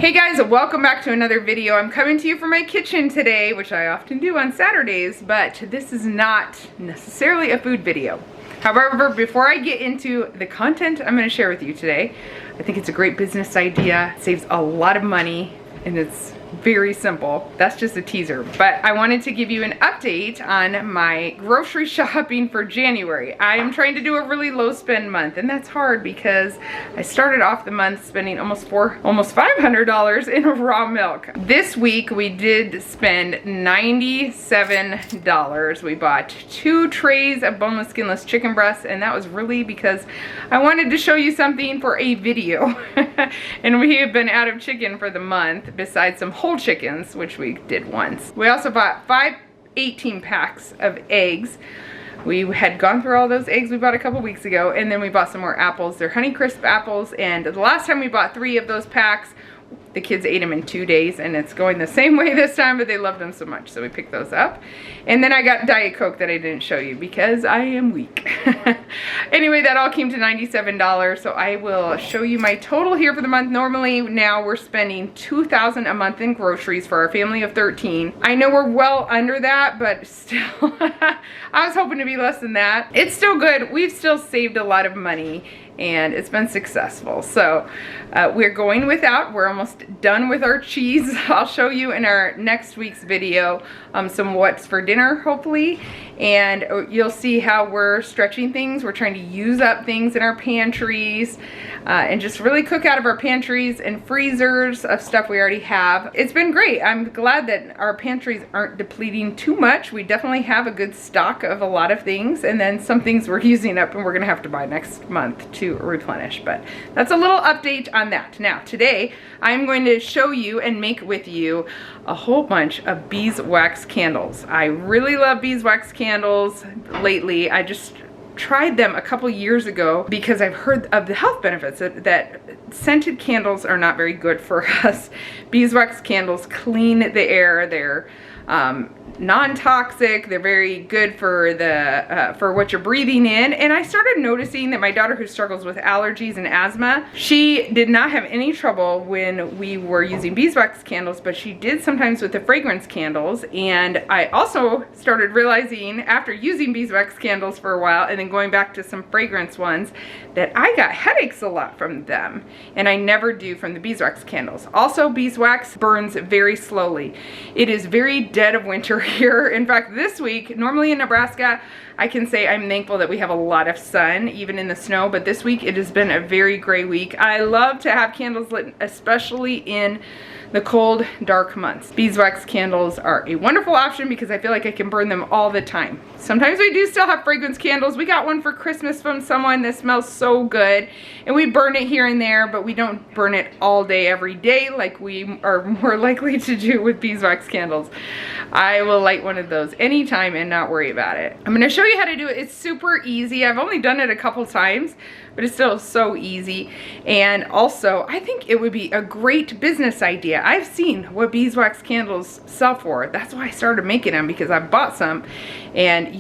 Hey guys, welcome back to another video. I'm coming to you from my kitchen today, which I often do on Saturdays, but this is not necessarily a food video. However, before I get into the content I'm going to share with you today, I think it's a great business idea. It saves a lot of money and it's very simple. That's just a teaser, but I wanted to give you an update on my grocery shopping for January. I am trying to do a really low spend month, and that's hard because I started off the month spending almost $500 in raw milk. This week we did spend $97. We bought 2 trays of boneless skinless chicken breasts, and that was really because I wanted to show you something for a video. And we have been out of chicken for the month, besides some whole chickens, which we did once. We also bought 5 18 packs of eggs. We had gone through all those eggs we bought a couple weeks ago, and then we bought some more apples. They're Honeycrisp apples, and the last time we bought 3 of those packs, the kids ate them in 2 days, and it's going the same way this time, but they loved them so much, so we picked those up. And then I got Diet Coke that I didn't show you because I am weak. Anyway, that all came to $97, so I will show you my total here for the month. Normally, now we're spending $2,000 a month in groceries for our family of 13. I know we're well under that, but still, I was hoping to be less than that. It's still good. We've still saved a lot of money, and it's been successful. So we're going without. We're almost done with our cheese. I'll show you in our next week's video some what's for dinner, hopefully, and you'll see how we're stretching things. We're trying to use up things in our pantries and just really cook out of our pantries and freezers of stuff we already have. It's been great. I'm glad that our pantries aren't depleting too much. We definitely have a good stock of a lot of things, and then some things we're using up and we're gonna have to buy next month to replenish. But that's a little update on that. Now today I'm going to show you and make with you a whole bunch of beeswax candles. I really love beeswax candles lately. I just tried them a couple years ago because I've heard of the health benefits that scented candles are not very good for us. Beeswax candles clean the air. They're non-toxic. They're very good for the for what you're breathing in. And I started noticing that my daughter, who struggles with allergies and asthma, she did not have any trouble when we were using beeswax candles, but she did sometimes with the fragrance candles. And I also started realizing after using beeswax candles for a while and then going back to some fragrance ones that I got headaches a lot from them, and I never do from the beeswax candles. Also, beeswax burns very slowly. It is very dead of winter here. In fact, this week, normally in Nebraska, I can say I'm thankful that we have a lot of sun, even in the snow, but this week it has been a very gray week. I love to have candles lit, especially in the cold, dark months. Beeswax candles are a wonderful option because I feel like I can burn them all the time. Sometimes we do still have fragrance candles. We got one for Christmas from someone that smells so good, and we burn it here and there, but we don't burn it all day, every day, like we are more likely to do with beeswax candles. I will light one of those anytime and not worry about it. I'm gonna show you how to do it. It's super easy. I've only done it a couple times, but it's still so easy. And also, I think it would be a great business idea. I've seen what beeswax candles sell for. That's why I started making them, because I bought some, and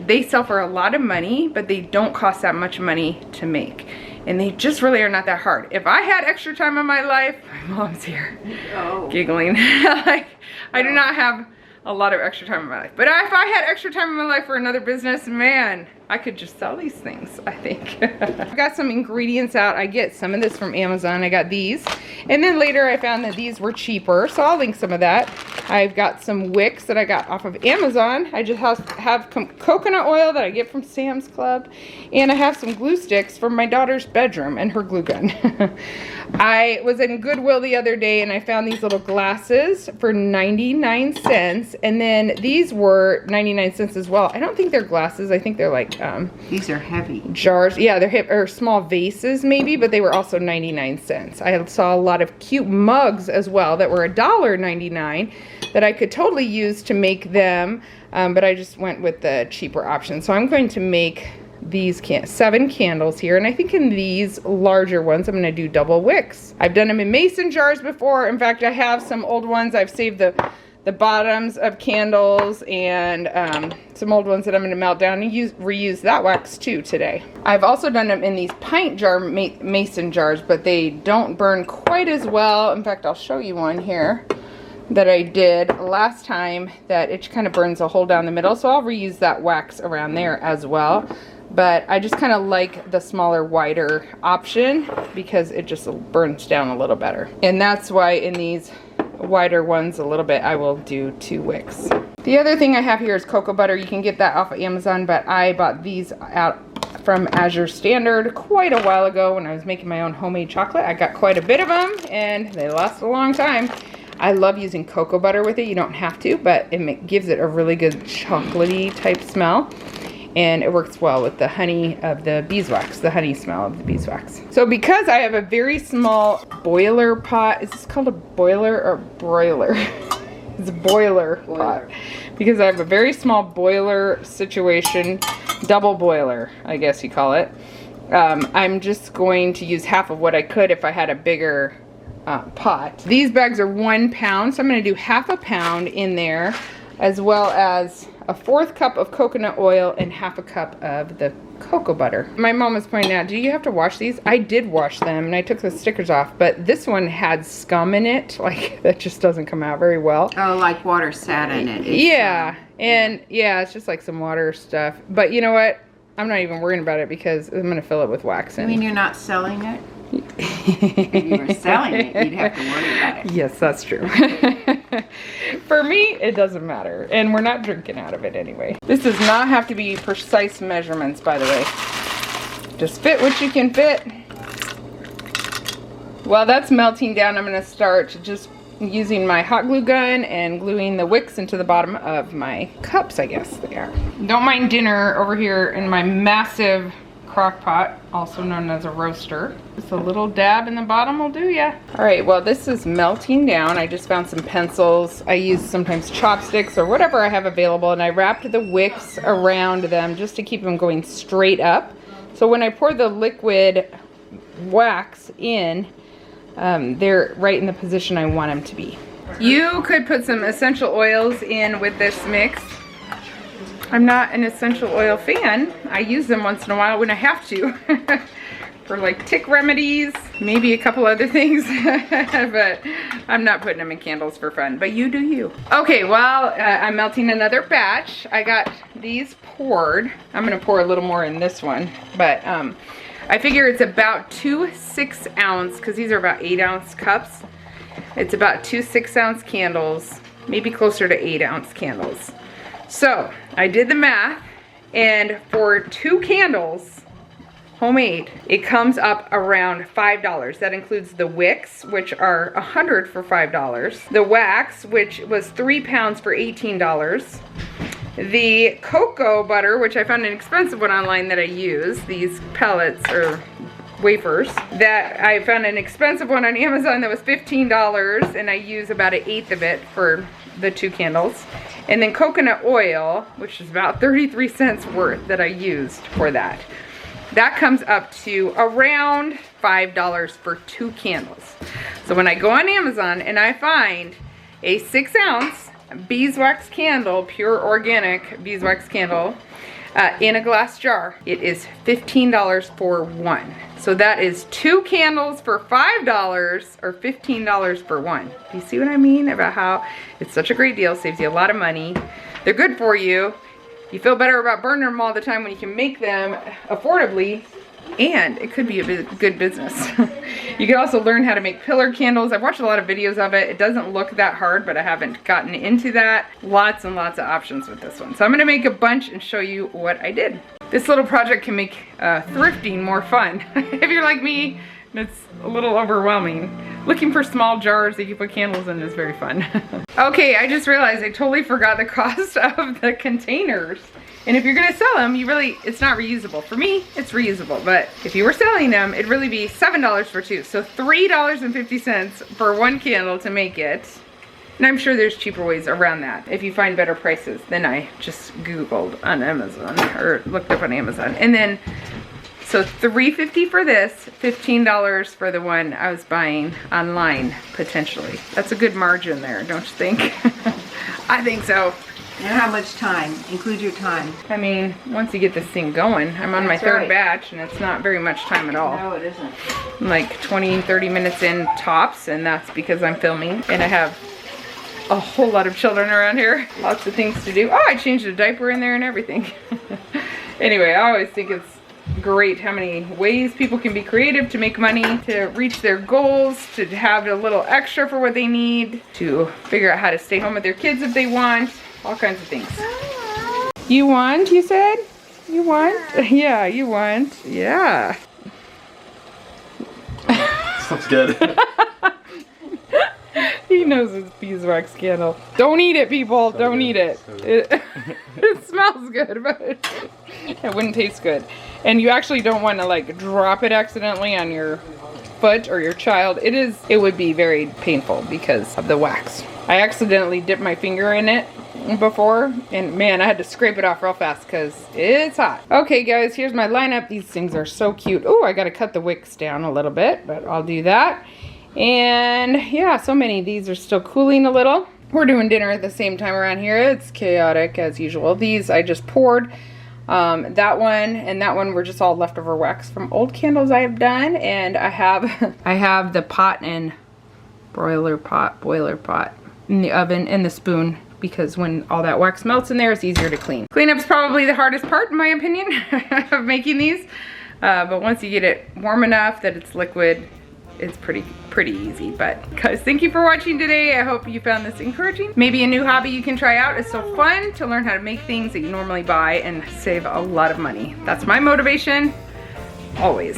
they sell for a lot of money, but they don't cost that much money to make. And they just really are not that hard. If I had extra time in my life, my mom's here giggling. Like, I do not have a lot of extra time in my life. But if I had extra time in my life for another business, man, I could just sell these things, I think. I got some ingredients out. I get some of this from Amazon. I got these. And then later I found that these were cheaper, so I'll link some of that. I've got some wicks that I got off of Amazon. I just have coconut oil that I get from Sam's Club. And I have some glue sticks from my daughter's bedroom and her glue gun. I was in Goodwill the other day and I found these little glasses for 99 cents. And then these were 99 cents as well. I don't think they're glasses. I think they're like these are heavy jars. Yeah, they're or small vases maybe, but they were also 99 cents. I saw a lot of cute mugs as well that were $1.99 that I could totally use to make them, but I just went with the cheaper option. So I'm going to make these 7 candles here, and I think in these larger ones I'm going to do double wicks. I've done them in mason jars before. In fact, I have some old ones. I've saved the the bottoms of candles and some old ones that I'm going to melt down and reuse that wax too today. I've also done them in these pint jar mason jars, but they don't burn quite as well. In fact, I'll show you one here that I did last time that it kind of burns a hole down the middle, so I'll reuse that wax around there as well. But I just kind of like the smaller, wider option because it just burns down a little better. And that's why in these wider ones a little bit, I will do 2 wicks. The other thing I have here is cocoa butter. You can get that off of Amazon, but I bought these out from Azure Standard quite a while ago when I was making my own homemade chocolate. I got quite a bit of them and they last a long time. I love using cocoa butter with it. You don't have to, but it gives it a really good chocolatey type smell. And it works well with the honey of the beeswax, the honey smell of the beeswax. So because I have a very small boiler pot, is this called a boiler or broiler? It's a boiler pot. Because I have a very small boiler situation, double boiler, I guess you call it. I'm just going to use half of what I could if I had a bigger pot. These bags are 1 pound, so I'm going to do half a pound in there, as well as a 1/4 cup of coconut oil and half a cup of the cocoa butter. My mom was pointing out, do you have to wash these? I did wash them and I took the stickers off, but this one had scum in it. Like, that just doesn't come out very well. Oh, like water sat in it. Yeah, and yeah, it's just like some water stuff. But you know what? I'm not even worrying about it because I'm gonna fill it with wax. You mean you're not selling it? If you were selling it, you'd have to worry about it. Yes, that's true. For me, it doesn't matter. And we're not drinking out of it anyway. This does not have to be precise measurements, by the way. Just fit what you can fit. While that's melting down, I'm going to start just using my hot glue gun and gluing the wicks into the bottom of my cups, I guess they are. Don't mind dinner over here in my massive crock pot, also known as a roaster. Just a little dab in the bottom will do ya. All right, well, this is melting down. I just found some pencils. I use sometimes chopsticks or whatever I have available, and I wrapped the wicks around them just to keep them going straight up. So when I pour the liquid wax in, they're right in the position I want them to be. You could put some essential oils in with this mix. I'm not an essential oil fan. I use them once in a while when I have to. For like tick remedies, maybe a couple other things. But I'm not putting them in candles for fun. But you do you. Okay, well, I'm melting another batch. I got these poured. I'm gonna pour a little more in this one. But I figure it's about 2 6-ounce, because these are about 8-ounce cups. It's about 2 6-ounce candles, maybe closer to 8-ounce candles. So I did the math, and for 2 candles, homemade, it comes up around $5. That includes the wicks, which are 100 for $5. The wax, which was 3 pounds for $18. The cocoa butter, which I found an expensive one online that I use, these pellets or wafers, that I found an expensive one on Amazon that was $15, and I use about 1/8 of it for the 2 candles. And then coconut oil, which is about 33 cents worth that I used for that. That comes up to around $5 for 2 candles. So when I go on Amazon and I find a 6-ounce beeswax candle, pure organic beeswax candle, in a glass jar, it is $15 for 1. So that is 2 candles for $5 or $15 for 1. Do you see what I mean about how it's such a great deal, saves you a lot of money. They're good for you. You feel better about burning them all the time when you can make them affordably, and it could be a good business. You can also learn how to make pillar candles. I've watched a lot of videos of it. It doesn't look that hard, but I haven't gotten into that. Lots and lots of options with this one. So I'm gonna make a bunch and show you what I did. This little project can make thrifting more fun. If you're like me, it's a little overwhelming. Looking for small jars that you put candles in is very fun. Okay, I just realized I totally forgot the cost of the containers. And if you're gonna sell them, it's not reusable. For me, it's reusable, but if you were selling them, it'd really be $7 for 2. So $3.50 for 1 candle to make it. And I'm sure there's cheaper ways around that if you find better prices than I just Googled on Amazon or looked up on Amazon. And then, so $3.50 for this, $15 for the one I was buying online, potentially. That's a good margin there, don't you think? I think so. And how much time? Include your time. I mean, once you get this thing going, I'm on my That's third right. batch and it's not very much time at all. No, it isn't. I'm like 20, 30 minutes in tops, and that's because I'm filming and I have a whole lot of children around here. Lots of things to do. Oh, I changed a diaper in there and everything. Anyway, I always think it's great how many ways people can be creative to make money, to reach their goals, to have a little extra for what they need, to figure out how to stay home with their kids if they want, all kinds of things. You want, you said? You want? Yeah, you want. Yeah. Sounds good. He knows his beeswax candle. Don't eat it, people. So don't good. eat it. So good. It smells good, but it wouldn't taste good. And you actually don't want to like drop it accidentally on your foot or your child. It would be very painful because of the wax. I accidentally dipped my finger in it before, and man, I had to scrape it off real fast because it's hot. Okay guys, here's my lineup. These things are so cute. Oh, I gotta cut the wicks down a little bit, but I'll do that. And yeah, so many. These are still cooling a little. We're doing dinner at the same time around here. It's chaotic as usual. These I just poured. That one and that one were just all leftover wax from old candles I have done. And I have I have the pot and boiler pot in the oven and the spoon, because when all that wax melts in there, it's easier to clean. Cleanup's probably the hardest part in my opinion of making these. But once you get it warm enough that it's liquid, it's pretty easy. But guys, thank you for watching today. I hope you found this encouraging. Maybe a new hobby you can try out. It's so fun to learn how to make things that you normally buy and save a lot of money. That's my motivation, always.